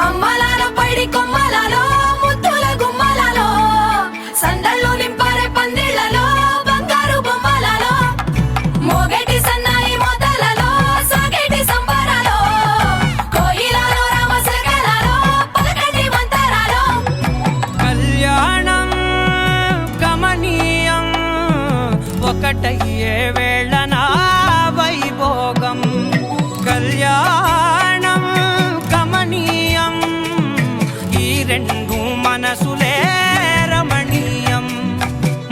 అమ్మలాలో పైడి కొమ్మలలో ముద్దుల గుమ్మలలో సందళ్ళు నింపారే పందిళ్లలో బంగారు బొమ్మలలో మోగేటి సన్నాయి మోతలలో సాగేటి సంబరాలో కోయిలలో రామశకలలో పలకటి మంతరాలో కళ్యాణం గమనీయం ఒకటయ్యే వేళ నా వైభోగం కళ్యాణం గమనీయం ఈ రెండు మనసులే రమణీయం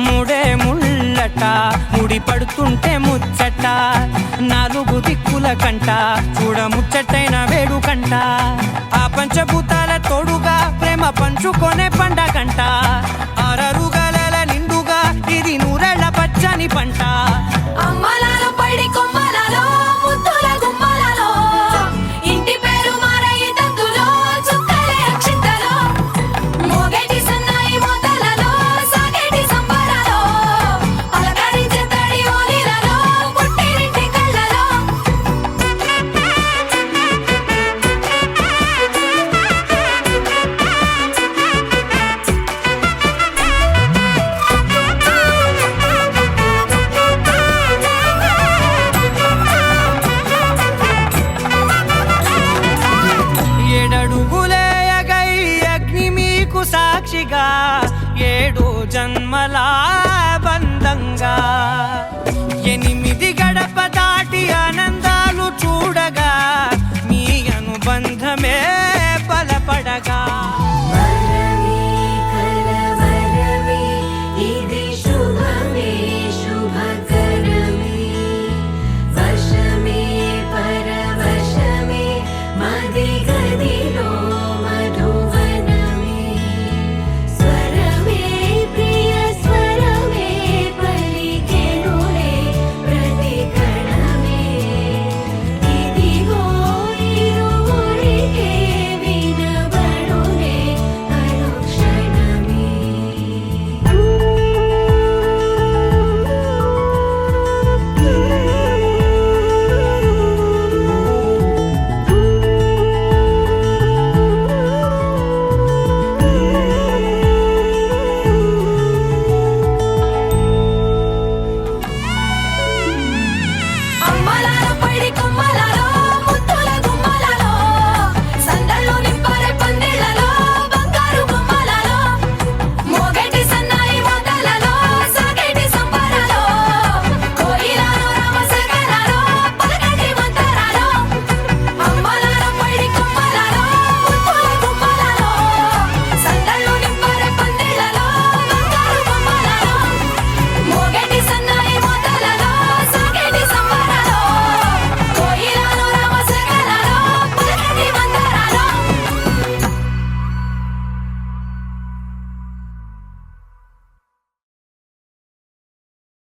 ముడే ముళ్ళట ముడి పడుతుంటే ముచ్చట నాలుగు దిక్కుల కంట చూడ ముచ్చటైన వేడుకంట ఆ పంచభూతాల తోడుగా ప్రేమ పంచుకొనే పండగంట ఆరరుగల నిండుగా ఇది నూరెళ్ళ పచ్చని పంట అమ్మలాలో పైడి కొమ్మలలో ముద్దుల గుమ్మలలో ఇంటి పేరు మారయి తందులో చుక్కలే అక్షింతలో మోగేటి సన్నాయి మోతలలో సాగేటి సంబరాలో పలకరించే తడి ఓలిలలో పుట్టినింటి కళ్ళలో ఏడడుగులేయగై అగ్ని మీకు సాక్షిగా 7 జన్మల బంధంగా